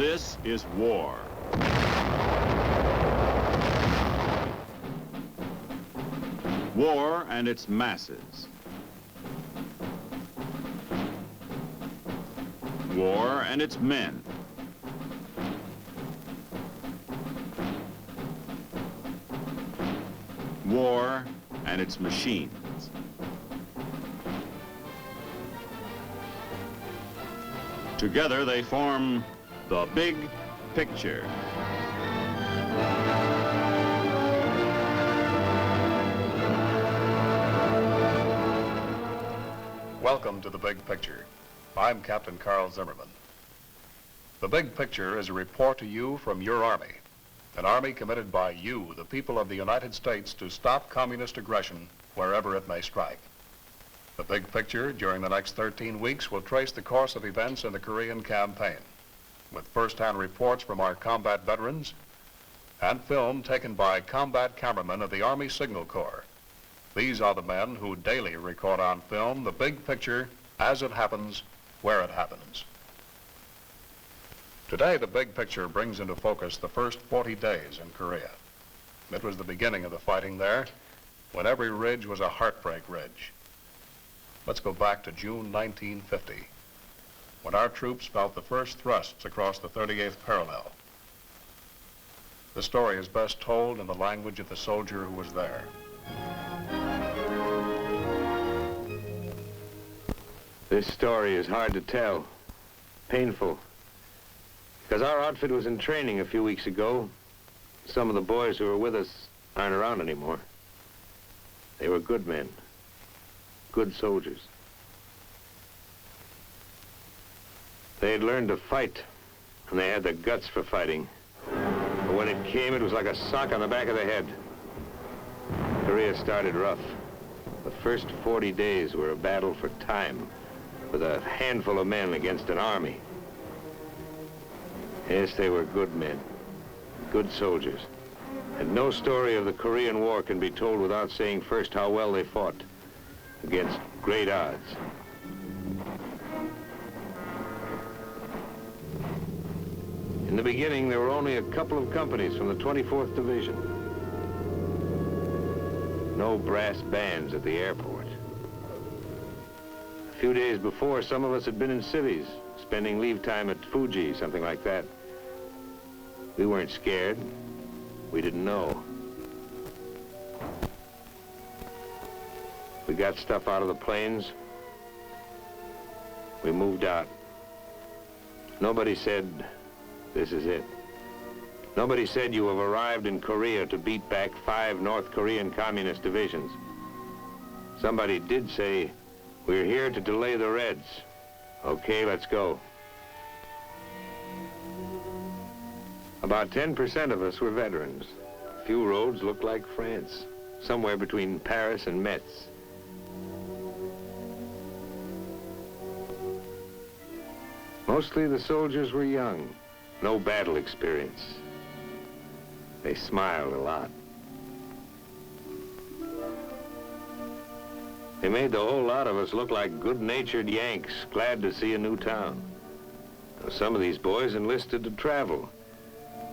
This is war. War and its masses. War and its men. War and its machines. Together they form the big picture. Welcome to The Big Picture. I'm Captain Carl Zimmerman. The Big Picture is a report to you from your Army, an Army committed by you, the people of the United States, to stop communist aggression wherever it may strike. The Big Picture during the next 13 weeks will trace the course of events in the Korean campaign, with first-hand reports from our combat veterans and film taken by combat cameramen of the Army Signal Corps. These are the men who daily record on film the big picture as it happens, where it happens. Today, the big picture brings into focus the first 40 days in Korea. It was the beginning of the fighting there, when every ridge was a heartbreak ridge. Let's go back to June 1950, when our troops felt the first thrusts across the 38th parallel. The story is best told in the language of the soldier who was there. This story is hard to tell, painful, because our outfit was in training a few weeks ago. Some of the boys who were with us aren't around anymore. They were good men, good soldiers. They had learned to fight, and they had the guts for fighting. But when it came, it was like a sock on the back of the head. Korea started rough. The first 40 days were a battle for time, with a handful of men against an army. Yes, they were good men, good soldiers. And no story of the Korean War can be told without saying first how well they fought against great odds. In the beginning, there were only a couple of companies from the 24th Division. No brass bands at the airport. A few days before, some of us had been in cities, spending leave time at Fuji, something like that. We weren't scared. We didn't know. We got stuff out of the planes. We moved out. Nobody said, this is it. Nobody said you have arrived in Korea to beat back 5 North Korean communist divisions. Somebody did say, we're here to delay the Reds. Okay, let's go. About 10% of us were veterans. A few roads looked like France, somewhere between Paris and Metz. Mostly the soldiers were young, no battle experience. They smiled a lot. They made the whole lot of us look like good-natured Yanks, glad to see a new town. Now, some of these boys enlisted to travel,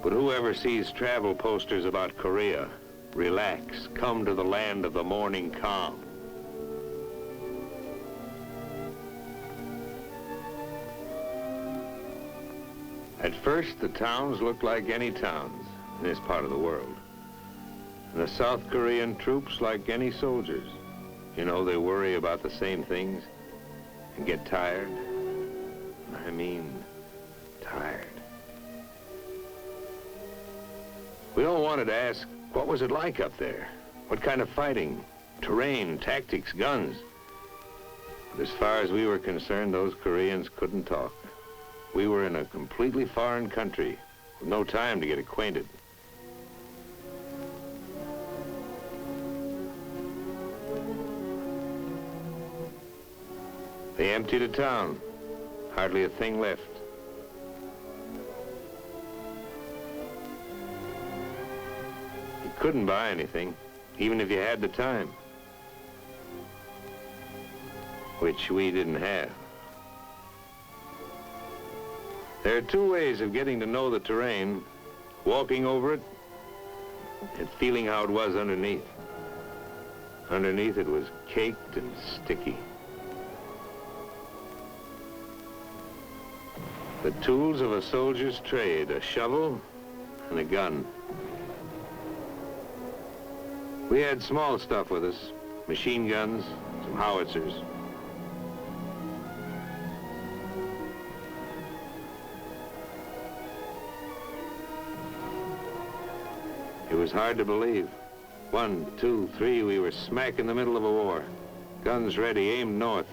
but whoever sees travel posters about Korea, relax, come to the land of the morning calm. At first, the towns looked like any towns in this part of the world. And the South Korean troops like any soldiers. You know, they worry about the same things and get tired. I mean, tired. We all wanted to ask, what was it like up there? What kind of fighting, terrain, tactics, guns? But as far as we were concerned, those Koreans couldn't talk. We were in a completely foreign country with no time to get acquainted. They emptied a town, hardly a thing left. You couldn't buy anything, even if you had the time, which we didn't have. There are two ways of getting to know the terrain: walking over it and feeling how it was underneath. Underneath it was caked and sticky. The tools of a soldier's trade: a shovel and a gun. We had small stuff with us: machine guns, some howitzers. It was hard to believe. 1, 2, 3, we were smack in the middle of a war. Guns ready, aimed north,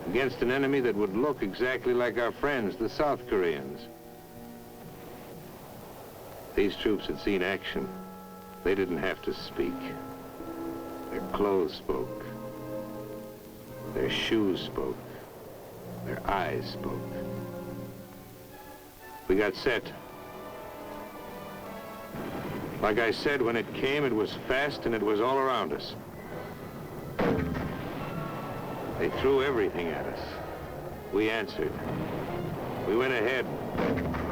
against an enemy that would look exactly like our friends, the South Koreans. These troops had seen action. They didn't have to speak. Their clothes spoke. Their shoes spoke. Their eyes spoke. We got set. Like I said, when it came, it was fast and it was all around us. They threw everything at us. We answered. We went ahead.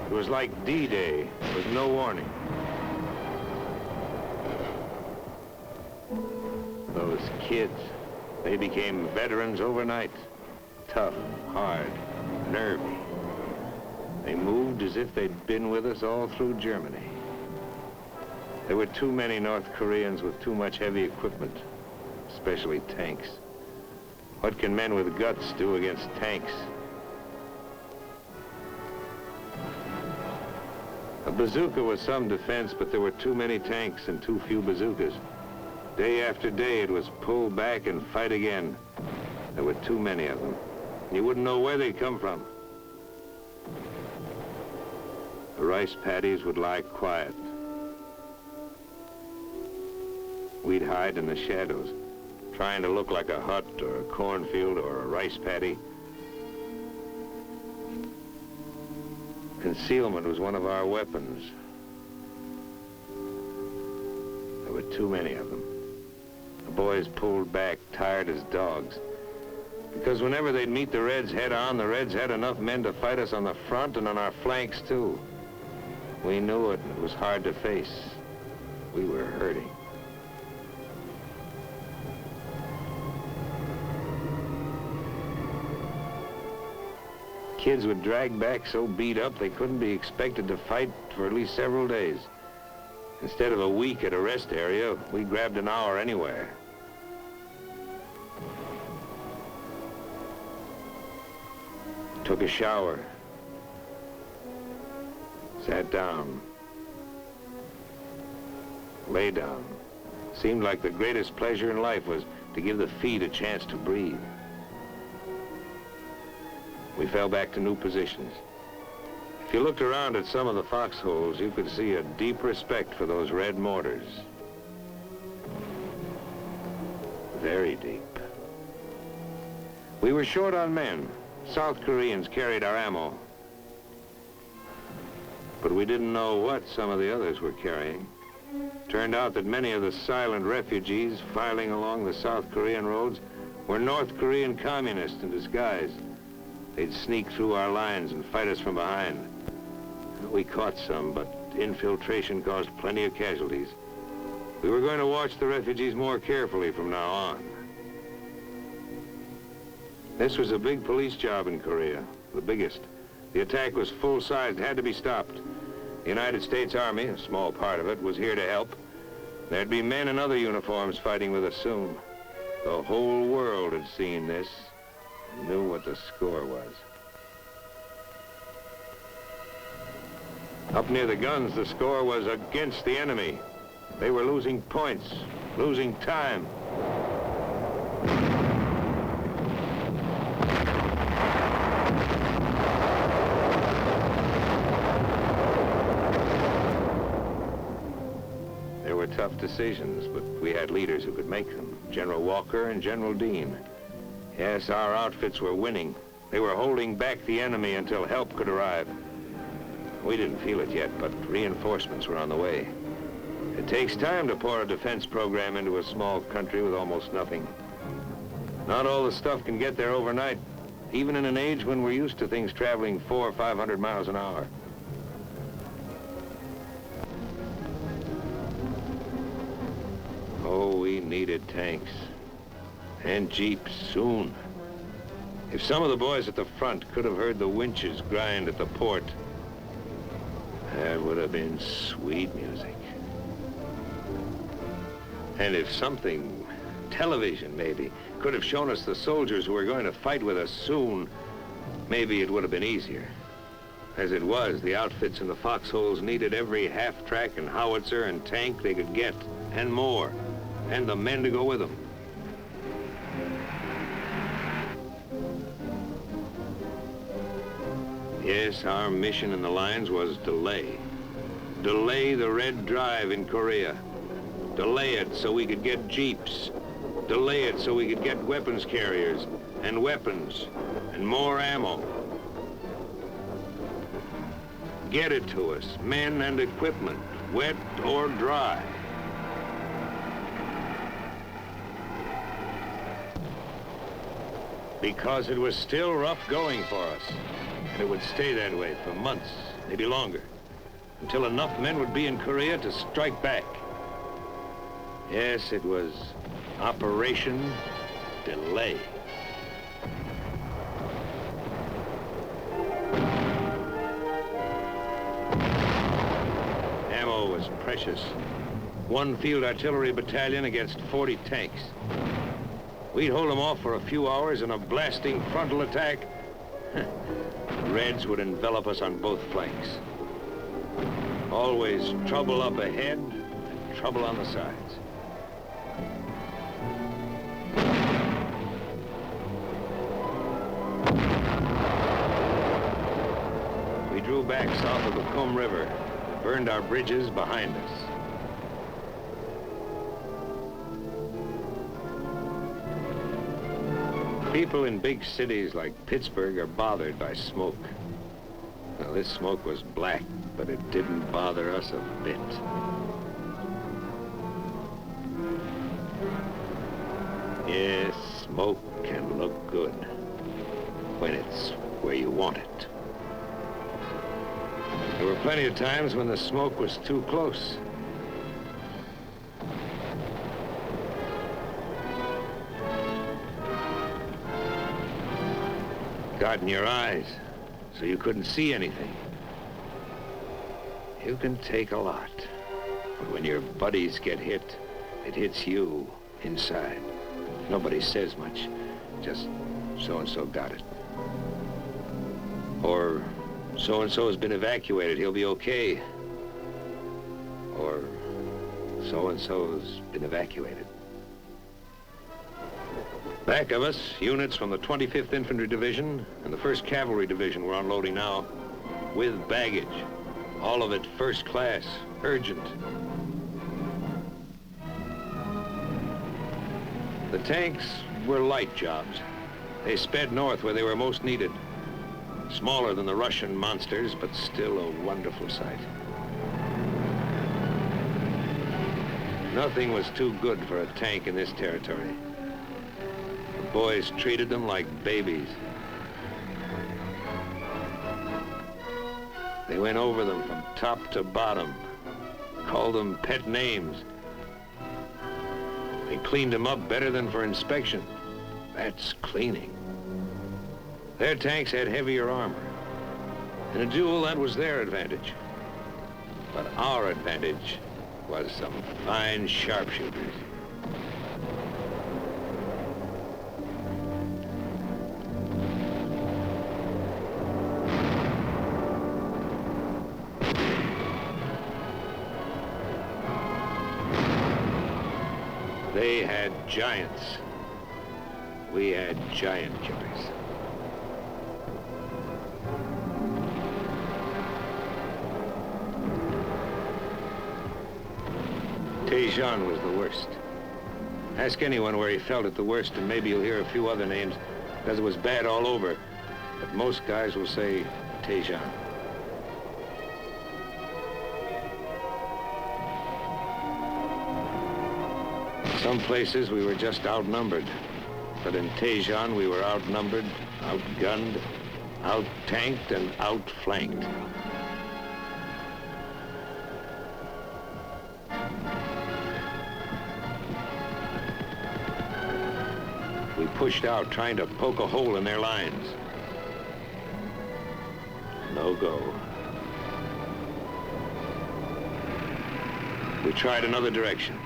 It was like D-Day, with no warning. Those kids, they became veterans overnight. Tough, hard, nervy. They moved as if they'd been with us all through Germany. There were too many North Koreans with too much heavy equipment, especially tanks. What can men with guts do against tanks? A bazooka was some defense, but there were too many tanks and too few bazookas. Day after day, it was pull back and fight again. There were too many of them. You wouldn't know where they'd come from. The rice paddies would lie quiet. We'd hide in the shadows, trying to look like a hut or a cornfield or a rice paddy. Concealment was one of our weapons. There were too many of them. The boys pulled back, tired as dogs. Because whenever they'd meet the Reds head-on, the Reds had enough men to fight us on the front and on our flanks, too. We knew it, and it was hard to face. We were hurting. Kids would drag back so beat up they couldn't be expected to fight for at least several days. Instead of a week at a rest area, we grabbed an hour anywhere. Took a shower. Sat down. Lay down. Seemed like the greatest pleasure in life was to give the feet a chance to breathe. We fell back to new positions. If you looked around at some of the foxholes, you could see a deep respect for those red mortars. Very deep. We were short on men. South Koreans carried our ammo. But we didn't know what some of the others were carrying. Turned out that many of the silent refugees filing along the South Korean roads were North Korean communists in disguise. They'd sneak through our lines and fight us from behind. We caught some, but infiltration caused plenty of casualties. We were going to watch the refugees more carefully from now on. This was a big police job in Korea, the biggest. The attack was full-sized, had to be stopped. The United States Army, a small part of it, was here to help. There'd be men in other uniforms fighting with us soon. The whole world had seen this. Knew what the score was. Up near the guns, the score was against the enemy. They were losing points, losing time. There were tough decisions, but we had leaders who could make them. General Walker and General Dean. Yes, our outfits were winning. They were holding back the enemy until help could arrive. We didn't feel it yet, but reinforcements were on the way. It takes time to pour a defense program into a small country with almost nothing. Not all the stuff can get there overnight. even in an age when we're used to things traveling 400 or 500 miles an hour. Oh, we needed tanks and jeeps soon. If some of the boys at the front could have heard the winches grind at the port, that would have been sweet music. And if something, television maybe, could have shown us the soldiers who were going to fight with us soon, maybe it would have been easier. As it was, the outfits in the foxholes needed every half-track and howitzer and tank they could get, and more, and the men to go with them. Yes, our mission in the lines was delay. Delay the Red Drive in Korea. Delay it so we could get jeeps. Delay it so we could get weapons carriers and weapons and more ammo. Get it to us, men and equipment, wet or dry. Because it was still rough going for us. And it would stay that way for months, maybe longer, until enough men would be in Korea to strike back. Yes, it was Operation Delay. Ammo was precious. One field artillery battalion against 40 tanks. We'd hold them off for a few hours in a blasting frontal attack. The Reds would envelop us on both flanks. Always trouble up ahead and trouble on the sides. We drew back south of the Kum River, burned our bridges behind us. People in big cities like Pittsburgh are bothered by smoke. Now, this smoke was black, but it didn't bother us a bit. Yes, smoke can look good when it's where you want it. There were plenty of times when the smoke was too close. Got in your eyes, so you couldn't see anything. You can take a lot, but when your buddies get hit, it hits you inside. Nobody says much, just so-and-so got it. Or so-and-so has been evacuated, he'll be okay. Or so-and-so's been evacuated. Back of us, units from the 25th Infantry Division and the 1st Cavalry Division were unloading now, with baggage. All of it first class, urgent. The tanks were light jobs. They sped north where they were most needed. Smaller than the Russian monsters, but still a wonderful sight. Nothing was too good for a tank in this territory. Boys treated them like babies. They went over them from top to bottom, called them pet names. They cleaned them up better than for inspection. That's cleaning. Their tanks had heavier armor. In a duel, that was their advantage. But our advantage was some fine sharpshooters. They had giants. We had giant killers. Tejan was the worst. Ask anyone where he felt it the worst, and maybe you'll hear a few other names, because it was bad all over. But most guys will say Tejan. Some places we were just outnumbered. But in Tejon, we were outnumbered, outgunned, out-tanked, and outflanked. We pushed out, trying to poke a hole in their lines. No go. We tried another direction.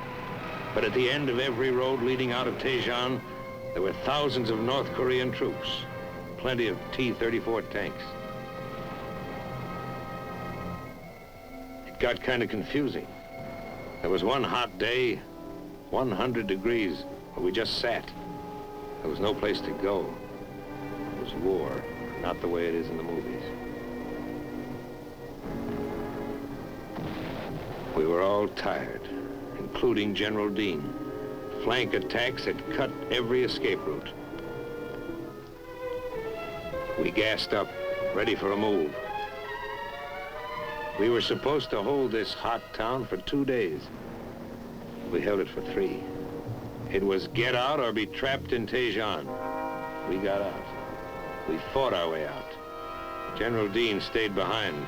But at the end of every road leading out of Tejon, there were thousands of North Korean troops, plenty of T-34 tanks. It got kind of confusing. There was one hot day, 100 degrees, where we just sat. There was no place to go. It was war, not the way it is in the movies. We were all tired, including General Dean. Flank attacks had cut every escape route. We gassed up, ready for a move. We were supposed to hold this hot town for 2 days. We held it for 3. It was get out or be trapped in Tejon. We got out. We fought our way out. General Dean stayed behind.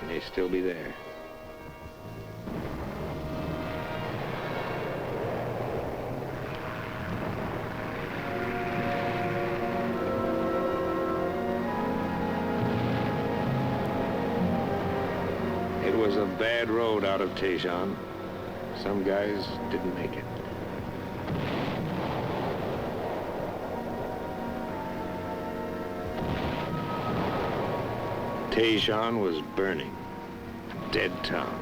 He may still be there. It was a bad road out of Tejon. Some guys didn't make it. Tejon was burning, a dead town.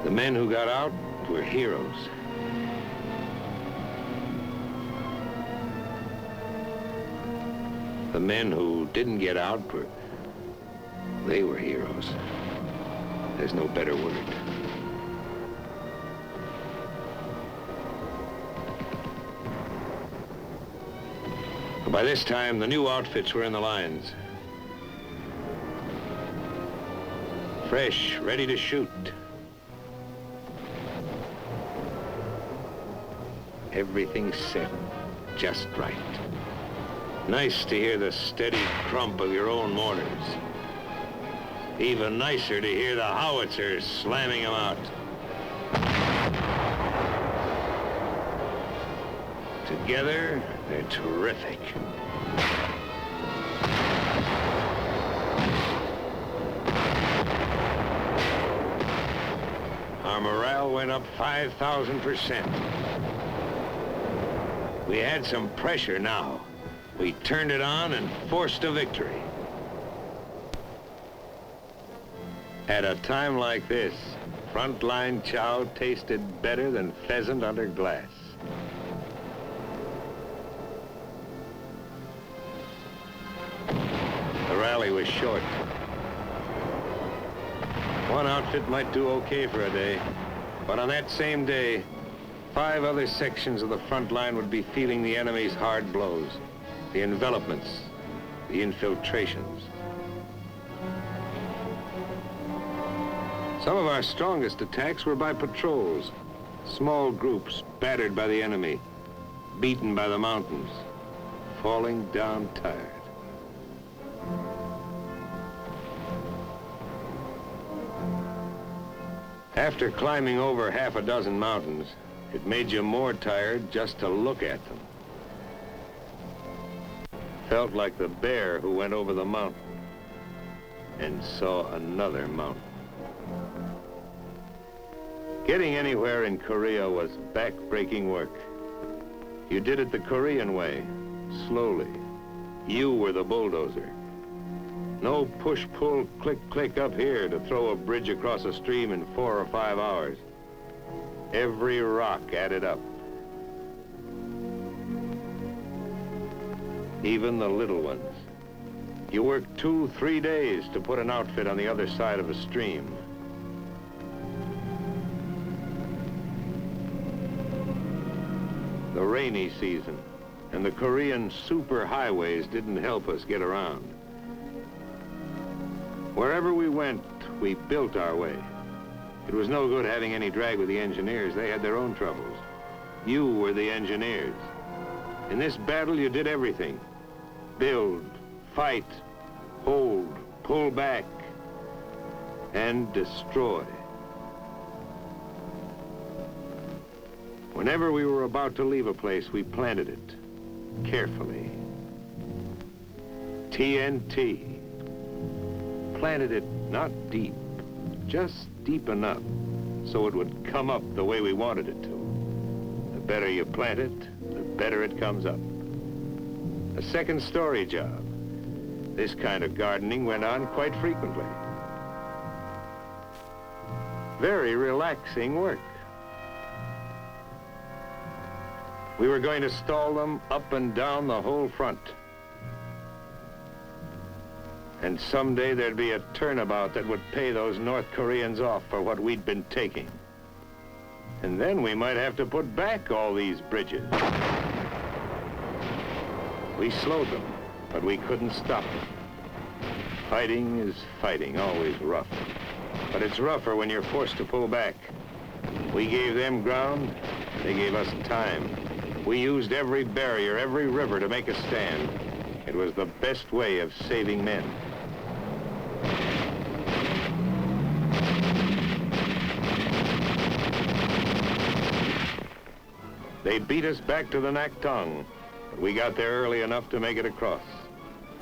The men who got out were heroes. The men who didn't get out they were heroes. There's no better word. By this time, the new outfits were in the lines. Fresh, ready to shoot. Everything set just right. Nice to hear the steady crump of your own mortars. Even nicer to hear the howitzers slamming them out. Together, they're terrific. Our morale went up 5,000%. We had some pressure now. We turned it on and forced a victory. At a time like this, frontline chow tasted better than pheasant under glass. The rally was short. One outfit might do okay for a day, but on that same day, 5 other sections of the front line would be feeling the enemy's hard blows, the envelopments, the infiltrations. Some of our strongest attacks were by patrols, small groups battered by the enemy, beaten by the mountains, falling down tired. After climbing over half a dozen mountains, it made you more tired just to look at them. Felt like the bear who went over the mountain and saw another mountain. Getting anywhere in Korea was back-breaking work. You did it the Korean way, slowly. You were the bulldozer. No push-pull, click-click up here to throw a bridge across a stream in 4 or 5 hours. Every rock added up. Even the little ones. You worked 2-3 days to put an outfit on the other side of a stream. The rainy season and the Korean super highways didn't help us get around. Wherever we went, we built our way. It was no good having any drag with the engineers. They had their own troubles. You were the engineers. In this battle, you did everything. Build, fight, hold, pull back, and destroy. Whenever we were about to leave a place, we planted it carefully. TNT. Planted it not deep, just deep enough so it would come up the way we wanted it to. The better you plant it, the better it comes up. A second-story job. This kind of gardening went on quite frequently. Very relaxing work. We were going to stall them up and down the whole front. And someday there'd be a turnabout that would pay those North Koreans off for what we'd been taking. And then we might have to put back all these bridges. We slowed them, but we couldn't stop them. Fighting is fighting, always rough. But it's rougher when you're forced to pull back. We gave them ground, they gave us time. We used every barrier, every river to make a stand. It was the best way of saving men. They beat us back to the Nak Tong, but we got there early enough to make it across.